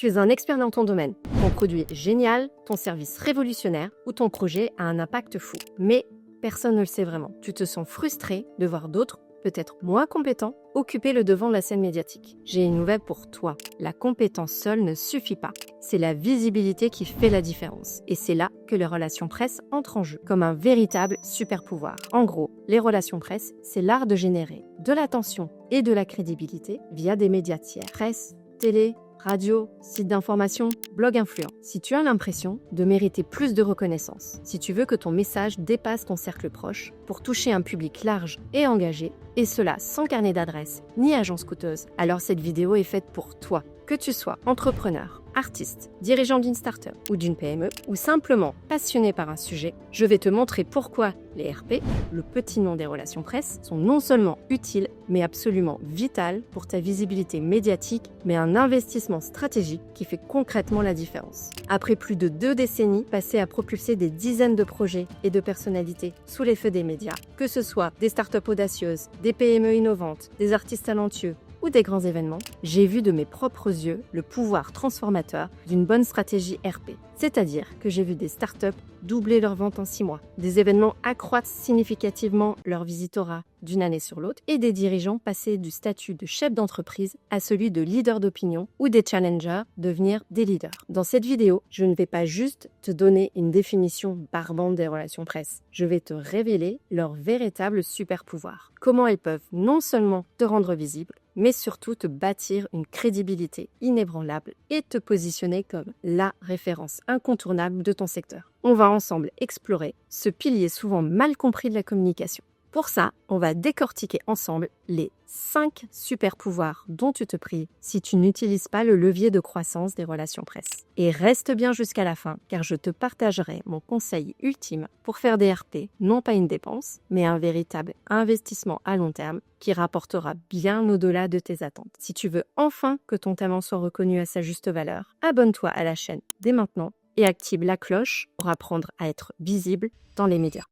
Tu es un expert dans ton domaine. Ton produit est génial, ton service révolutionnaire ou ton projet a un impact fou. Mais personne ne le sait vraiment. Tu te sens frustré de voir d'autres, peut-être moins compétents, occuper le devant de la scène médiatique. J'ai une nouvelle pour toi. La compétence seule ne suffit pas. C'est la visibilité qui fait la différence. Et c'est là que les relations presse entrent en jeu, comme un véritable super pouvoir. En gros, les relations presse, c'est l'art de générer de l'attention et de la crédibilité via des médias tiers. Presse, télé, radio, site d'information, blog influent. Si tu as l'impression de mériter plus de reconnaissance, si tu veux que ton message dépasse ton cercle proche pour toucher un public large et engagé, et cela sans carnet d'adresse ni agence coûteuse, alors cette vidéo est faite pour toi. Que tu sois entrepreneur, artiste, dirigeant d'une start-up ou d'une PME, ou simplement passionné par un sujet, je vais te montrer pourquoi les RP, le petit nom des relations presse, sont non seulement utiles, mais absolument vitales pour ta visibilité médiatique, mais un investissement stratégique qui fait concrètement la différence. Après plus de 2 décennies passées à propulser des dizaines de projets et de personnalités sous les feux des médias, que ce soit des startups audacieuses, des PME innovantes, des artistes talentueux, ou des grands événements, j'ai vu de mes propres yeux le pouvoir transformateur d'une bonne stratégie RP. C'est-à-dire que j'ai vu des startups doubler leurs ventes en 6 mois, des événements accroître significativement leur visitorat d'une année sur l'autre et des dirigeants passer du statut de chef d'entreprise à celui de leader d'opinion ou des challengers devenir des leaders. Dans cette vidéo, je ne vais pas juste te donner une définition barbante des relations presse. Je vais te révéler leur véritable super pouvoir. Comment elles peuvent non seulement te rendre visible, mais surtout te bâtir une crédibilité inébranlable et te positionner comme la référence incontournable de ton secteur. On va ensemble explorer ce pilier souvent mal compris de la communication. Pour ça, on va décortiquer ensemble les 5 super pouvoirs dont tu te prives si tu n'utilises pas le levier de croissance des relations presse. Et reste bien jusqu'à la fin, car je te partagerai mon conseil ultime pour faire des RP, non pas une dépense, mais un véritable investissement à long terme qui rapportera bien au-delà de tes attentes. Si tu veux enfin que ton talent soit reconnu à sa juste valeur, abonne-toi à la chaîne dès maintenant et active la cloche pour apprendre à être visible dans les médias.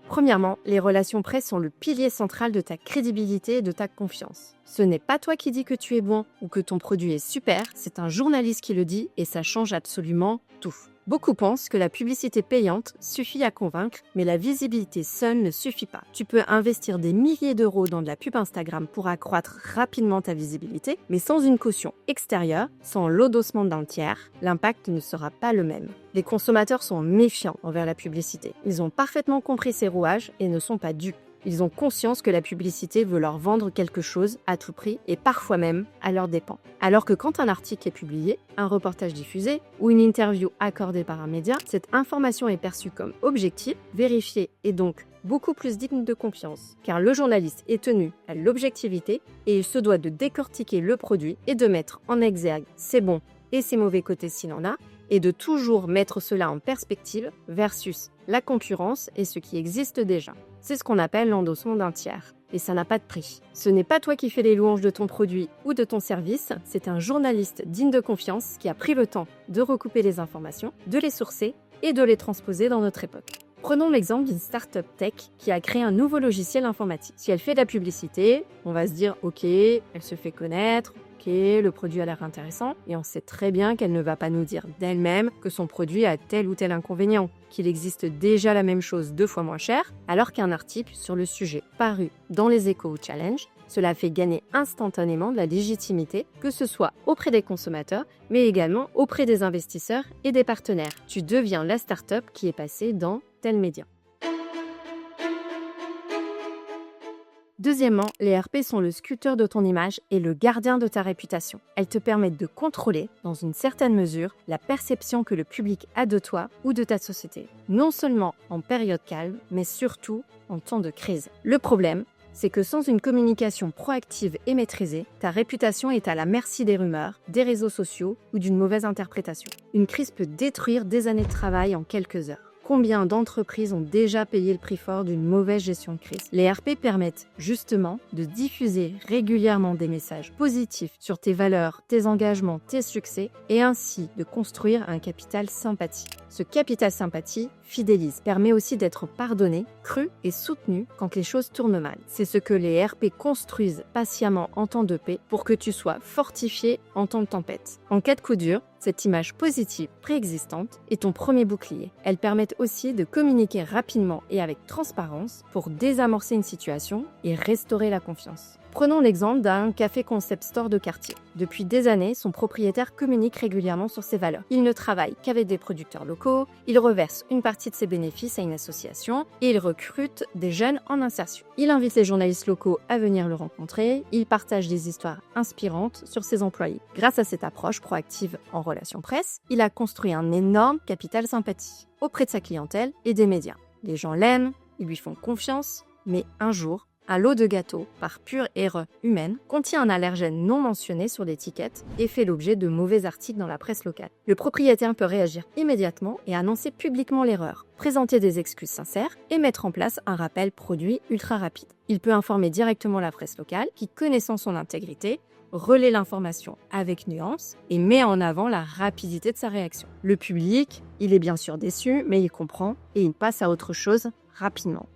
Premièrement, les relations presse sont le pilier central de ta crédibilité et de ta confiance. Ce n'est pas toi qui dis que tu es bon ou que ton produit est super, c'est un journaliste qui le dit et ça change absolument tout. Beaucoup pensent que la publicité payante suffit à convaincre, mais la visibilité seule ne suffit pas. Tu peux investir des milliers d'euros dans de la pub Instagram pour accroître rapidement ta visibilité, mais sans une caution extérieure, sans l'endossement d'un tiers, l'impact ne sera pas le même. Les consommateurs sont méfiants envers la publicité. Ils ont parfaitement compris ces rouages et ne sont pas dupes. Ils ont conscience que la publicité veut leur vendre quelque chose à tout prix et parfois même à leurs dépens. Alors que quand un article est publié, un reportage diffusé ou une interview accordée par un média, cette information est perçue comme objective, vérifiée et donc beaucoup plus digne de confiance. Car le journaliste est tenu à l'objectivité et il se doit de décortiquer le produit et de mettre en exergue ses bons et ses mauvais côtés s'il en a, et de toujours mettre cela en perspective versus la concurrence et ce qui existe déjà. C'est ce qu'on appelle l'endossement d'un tiers. Et ça n'a pas de prix. Ce n'est pas toi qui fais les louanges de ton produit ou de ton service, c'est un journaliste digne de confiance qui a pris le temps de recouper les informations, de les sourcer et de les transposer dans notre époque. Prenons l'exemple d'une startup tech qui a créé un nouveau logiciel informatique. Si elle fait de la publicité, on va se dire « Ok, elle se fait connaître ». Ok, le produit a l'air intéressant et on sait très bien qu'elle ne va pas nous dire d'elle-même que son produit a tel ou tel inconvénient, qu'il existe déjà la même chose 2 fois moins cher, alors qu'un article sur le sujet paru dans les Échos ou Challenge, cela fait gagner instantanément de la légitimité, que ce soit auprès des consommateurs, mais également auprès des investisseurs et des partenaires. Tu deviens la start-up qui est passée dans tel média. Deuxièmement, les RP sont le sculpteur de ton image et le gardien de ta réputation. Elles te permettent de contrôler, dans une certaine mesure, la perception que le public a de toi ou de ta société. Non seulement en période calme, mais surtout en temps de crise. Le problème, c'est que sans une communication proactive et maîtrisée, ta réputation est à la merci des rumeurs, des réseaux sociaux ou d'une mauvaise interprétation. Une crise peut détruire des années de travail en quelques heures. Combien d'entreprises ont déjà payé le prix fort d'une mauvaise gestion de crise? Les RP permettent justement de diffuser régulièrement des messages positifs sur tes valeurs, tes engagements, tes succès et ainsi de construire un capital sympathie. Ce capital sympathie fidélise, permet aussi d'être pardonné, cru et soutenu quand les choses tournent mal. C'est ce que les RP construisent patiemment en temps de paix pour que tu sois fortifié en temps de tempête. En cas de coup dur, cette image positive préexistante est ton premier bouclier. Elles permettent aussi de communiquer rapidement et avec transparence pour désamorcer une situation et restaurer la confiance. Prenons l'exemple d'un café concept store de quartier. Depuis des années, son propriétaire communique régulièrement sur ses valeurs. Il ne travaille qu'avec des producteurs locaux, il reverse une partie de ses bénéfices à une association et il recrute des jeunes en insertion. Il invite les journalistes locaux à venir le rencontrer, il partage des histoires inspirantes sur ses employés. Grâce à cette approche proactive en relations presse, il a construit un énorme capital sympathie auprès de sa clientèle et des médias. Les gens l'aiment, ils lui font confiance, mais un jour, un lot de gâteaux, par pure erreur humaine, contient un allergène non mentionné sur l'étiquette et fait l'objet de mauvais articles dans la presse locale. Le propriétaire peut réagir immédiatement et annoncer publiquement l'erreur, présenter des excuses sincères et mettre en place un rappel produit ultra rapide. Il peut informer directement la presse locale qui, connaissant son intégrité, relaie l'information avec nuance et met en avant la rapidité de sa réaction. Le public, il est bien sûr déçu, mais il comprend et il passe à autre chose rapidement.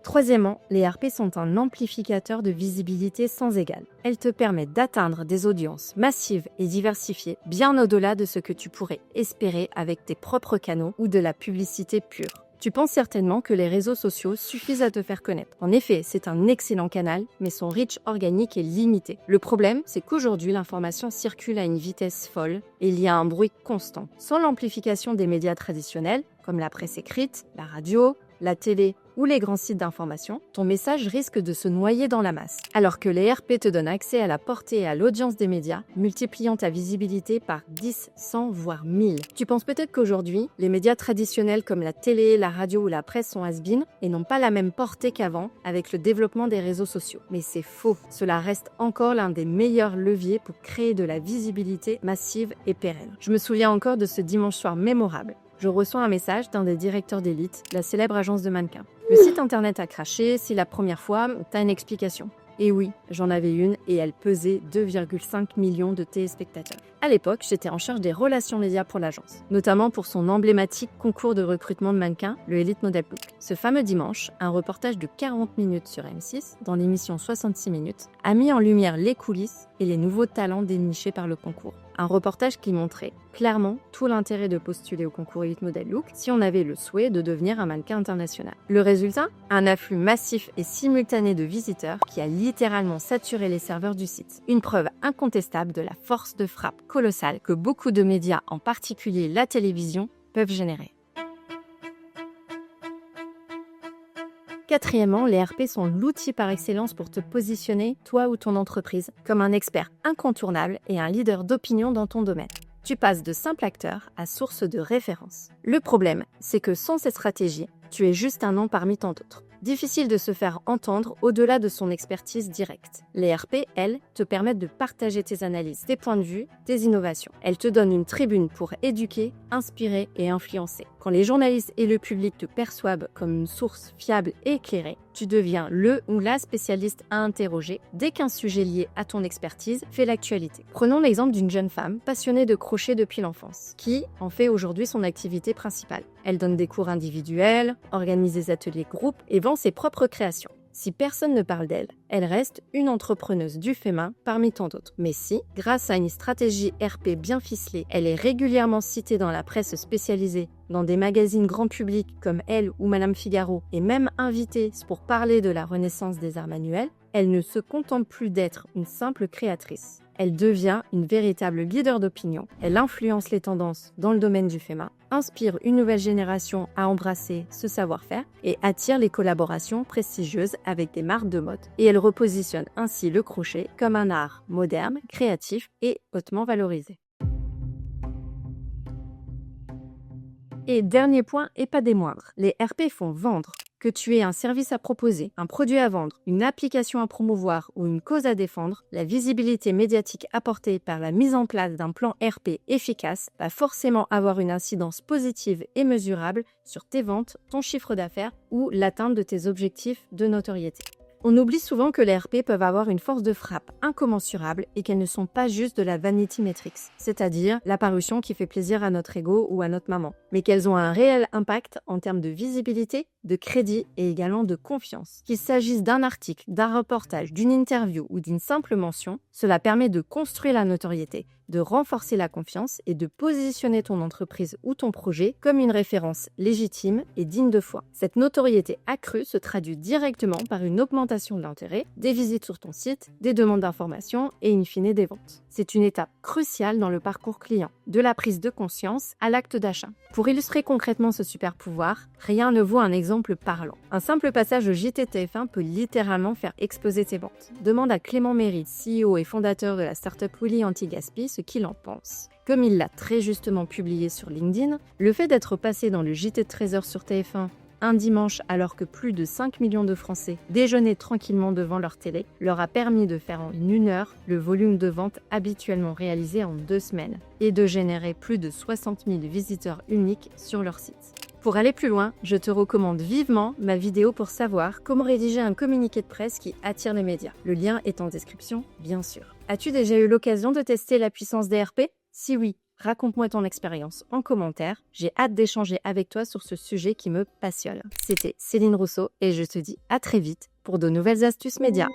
Troisièmement, les RP sont un amplificateur de visibilité sans égal. Elles te permettent d'atteindre des audiences massives et diversifiées bien au-delà de ce que tu pourrais espérer avec tes propres canaux ou de la publicité pure. Tu penses certainement que les réseaux sociaux suffisent à te faire connaître. En effet, c'est un excellent canal, mais son reach organique est limité. Le problème, c'est qu'aujourd'hui, l'information circule à une vitesse folle et il y a un bruit constant. Sans l'amplification des médias traditionnels, comme la presse écrite, la radio, la télé ou les grands sites d'information, ton message risque de se noyer dans la masse. Alors que les RP te donnent accès à la portée et à l'audience des médias, multipliant ta visibilité par 10, 100, voire 1000. Tu penses peut-être qu'aujourd'hui, les médias traditionnels comme la télé, la radio ou la presse sont has-been et n'ont pas la même portée qu'avant avec le développement des réseaux sociaux. Mais c'est faux. Cela reste encore l'un des meilleurs leviers pour créer de la visibilité massive et pérenne. Je me souviens encore de ce dimanche soir mémorable. Je reçois un message d'un des directeurs d'Elite, la célèbre agence de mannequins. Le site internet a craché, c'est la première fois, t'as une explication. Et oui, j'en avais une et elle pesait 2,5 millions de téléspectateurs. À l'époque, j'étais en charge des relations médias pour l'agence, notamment pour son emblématique concours de recrutement de mannequins, le Elite Model Book. Ce fameux dimanche, un reportage de 40 minutes sur M6, dans l'émission 66 minutes, a mis en lumière les coulisses et les nouveaux talents dénichés par le concours. Un reportage qui montrait clairement tout l'intérêt de postuler au concours Elite Model Look si on avait le souhait de devenir un mannequin international. Le résultat ? Un afflux massif et simultané de visiteurs qui a littéralement saturé les serveurs du site. Une preuve incontestable de la force de frappe colossale que beaucoup de médias, en particulier la télévision, peuvent générer. Quatrièmement, les RP sont l'outil par excellence pour te positionner, toi ou ton entreprise, comme un expert incontournable et un leader d'opinion dans ton domaine. Tu passes de simple acteur à source de référence. Le problème, c'est que sans cette stratégie, tu es juste un nom parmi tant d'autres. Difficile de se faire entendre au-delà de son expertise directe. Les RP, elles, te permettent de partager tes analyses, tes points de vue, tes innovations. Elles te donnent une tribune pour éduquer, inspirer et influencer. Quand les journalistes et le public te perçoivent comme une source fiable et éclairée, tu deviens le ou la spécialiste à interroger dès qu'un sujet lié à ton expertise fait l'actualité. Prenons l'exemple d'une jeune femme passionnée de crochet depuis l'enfance, qui en fait aujourd'hui son activité principale. Elle donne des cours individuels, organise des ateliers groupes et vend ses propres créations. Si personne ne parle d'elle, elle reste une entrepreneuse du fait main parmi tant d'autres. Mais si, grâce à une stratégie RP bien ficelée, elle est régulièrement citée dans la presse spécialisée, dans des magazines grand public comme Elle ou Madame Figaro, et même invitée pour parler de la renaissance des arts manuels, elle ne se contente plus d'être une simple créatrice. Elle devient une véritable leader d'opinion. Elle influence les tendances dans le domaine du fait main, inspire une nouvelle génération à embrasser ce savoir-faire et attire les collaborations prestigieuses avec des marques de mode. Et elle repositionne ainsi le crochet comme un art moderne, créatif et hautement valorisé. Et dernier point, et pas des moindres, les RP font vendre. Que tu aies un service à proposer, un produit à vendre, une application à promouvoir ou une cause à défendre, la visibilité médiatique apportée par la mise en place d'un plan RP efficace va forcément avoir une incidence positive et mesurable sur tes ventes, ton chiffre d'affaires ou l'atteinte de tes objectifs de notoriété. On oublie souvent que les RP peuvent avoir une force de frappe incommensurable et qu'elles ne sont pas juste de la vanity metrics, c'est-à-dire l'apparition qui fait plaisir à notre ego ou à notre maman, mais qu'elles ont un réel impact en termes de visibilité, de crédit et également de confiance. Qu'il s'agisse d'un article, d'un reportage, d'une interview ou d'une simple mention, cela permet de construire la notoriété, de renforcer la confiance et de positionner ton entreprise ou ton projet comme une référence légitime et digne de foi. Cette notoriété accrue se traduit directement par une augmentation de l'intérêt, des visites sur ton site, des demandes d'informations et in fine des ventes. C'est une étape cruciale dans le parcours client, de la prise de conscience à l'acte d'achat. Pour illustrer concrètement ce super pouvoir, rien ne vaut un exemple parlant. Un simple passage au JTTF1 peut littéralement faire exploser tes ventes. Demande à Clément Méry, CEO et fondateur de la startup Willy Anti-Gaspi, ce qu'il en pense. Comme il l'a très justement publié sur LinkedIn, le fait d'être passé dans le JT de 13h sur TF1 un dimanche alors que plus de 5 millions de Français déjeunaient tranquillement devant leur télé leur a permis de faire en 1 heure le volume de vente habituellement réalisé en 2 semaines et de générer plus de 60 000 visiteurs uniques sur leur site. Pour aller plus loin, je te recommande vivement ma vidéo pour savoir comment rédiger un communiqué de presse qui attire les médias. Le lien est en description, bien sûr. As-tu déjà eu l'occasion de tester la puissance des RP ? Si oui, raconte-moi ton expérience en commentaire. J'ai hâte d'échanger avec toi sur ce sujet qui me passionne. C'était Céline Rousseau et je te dis à très vite pour de nouvelles astuces médias.